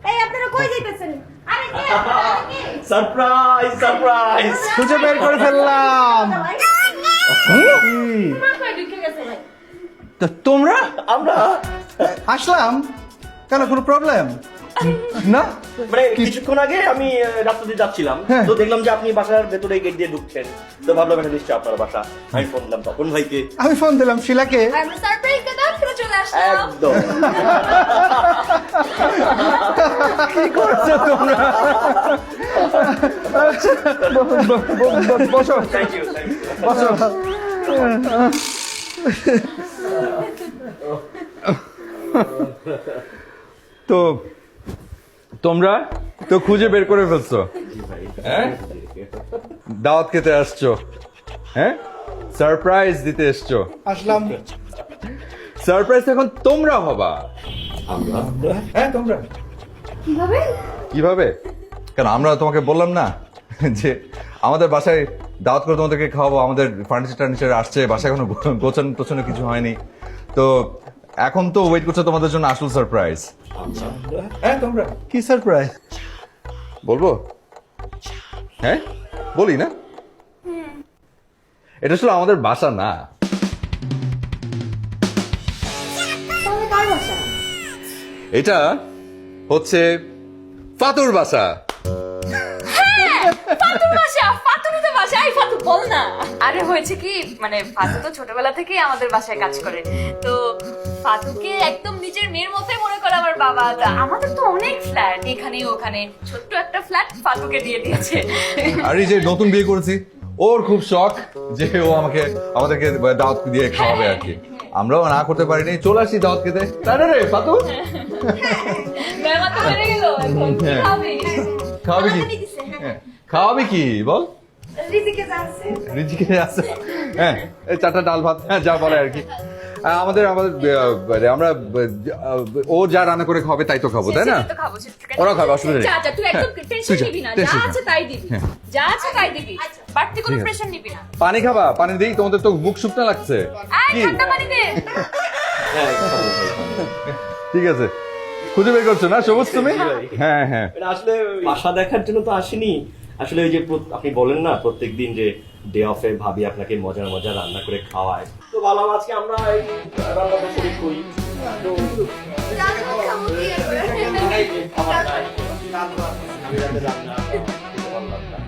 এই আপনারা কই যাইতেছেন? আরে কি? সারপ্রাইজ সারপ্রাইজ খুঁজে বের করে ফেললাম। মা কই ঢুকে গেছে ভাই? তো তোমরা আমরা আসলাম কেন, কোনো প্রবলেম না? মানে কিছুক্ষণ আগে আমি রাস্তা দিয়ে যাচ্ছিলাম, হ্যাঁ। তো দেখলাম যে আপনি বাসার ভেতরে গেট দিয়ে ঢুকছেন, তো ভাবলাম এটা নিশ্চয়ই আপনার বাসা। আমি ফোন দিলাম তপন ভাইকে। আমি ফোন দিলাম শিলাকে। আমরা সারপ্রাইজ কে দাও করে চলে আসলাম। একদম কি করছো তোমরা? বসো থ্যাংক ইউ বসো। তো তোমরা তো খুঁজে বের করে ফেলছো, হ্যাঁ? দাওয়াত খেতে আসছো, হ্যাঁ? সারপ্রাইজ দিতে এসছো। আসলাম। সারপ্রাইজ এখন তোমরা হবা। হ্যাঁ তোমরা কিভাবে? কিভাবে? কেন আমরা তোমাকে বললাম না যে আমাদের বাসায় দাওয়াত করে তোমাদেরকে খাওয়াবো, আমাদের ফার্নিচার টার্নিচার আসছে, বাসায় এখনো গোছান টোছানো কিছু হয়নি, তো এখন তো ওয়েট করছো তোমাদের জন্য আসল সারপ্রাইজ। হ্যাঁ তোমরা কি সারপ্রাইজ? বলবো? হ্যাঁ বলি না, এটা আসলে আমাদের বাসা না। তাহলে কার বাসা? এটা হচ্ছে ফাতুর বাসা। ফাতুর বাসা, ফাতুরই তো বাসা। এই ফাতু বল না। আরে হয়েছে কি, মানে ফাতু তো ছোটবেলা থেকেই আমাদের বাসায় কাজ করে, তো ফাতুকে একদম নিজের মেয়ের মতোই মনে করে আমার বাবা। তা আমাদের তো অনেক ফ্ল্যাট, এখানে ওখানে, ছোট্ট একটা ফ্ল্যাট ফাতুকে দিয়ে দিয়েছে। আর এই যে নতুন বিয়ে করেছি, ওর খুব শখ যে ও আমাদেরকে দাওয়াত দিয়ে খাওয়াবে আর কি। আমরাও না করতে পারিনি, চলে আসি দাওয়াত খেতে, তাই না রে ফাতু? মেমা তো বেড়ে গেল, এখন কি হ্যাঁ। খাবি? খাওয়াবে কি? উনি দিছে, হ্যাঁ। হ্যাঁ, খাওয়াবে কি বল? রিজিকে যাচ্ছে। রিজিকে আছে, হ্যাঁ, এই চারটা ডাল ভাত, হ্যাঁ, যা বলে আর কি। আমাদের আমরা ও যা রান্না করে খাবে তাই তো খাবো, তাই না? সেটা তো খাবো, সেটা ওরা খাবে, অসুবিধা নেই। যা যা, তুই একদম হ্যাঁ, টেনশন তুই যা, নিবি না, যা টেনশন আছে না। তাই দিবি, হ্যাঁ। যা আছে তাই দিবি, বাড়তি কোনো ঠিক আছে। প্রেশার নিবি না। পানি খাবা? পানি দিই, তোমাদের তো বুক শুকনো লাগছে। আয় কি? ঠান্ডা পানি দে। ঠিক আছে, খুঁজে বের করছো না সবুজ তুমি? হ্যাঁ হ্যাঁ। মানে আসলে বাসা দেখার জন্য তো আসিনি, আসলে ওই যে আপনি বলেন না প্রত্যেকদিন যে ডে অফে ভাবি আপনাকে মজার মজার রান্না করে খাওয়ায়, তো ভাবলাম আজকে আমরা এই রান্নাটা শুরু করি। তো জানো খাবো কি আর? এই যে খাবার নাই, আমি রাতে রান্না খেতে পারলাম না।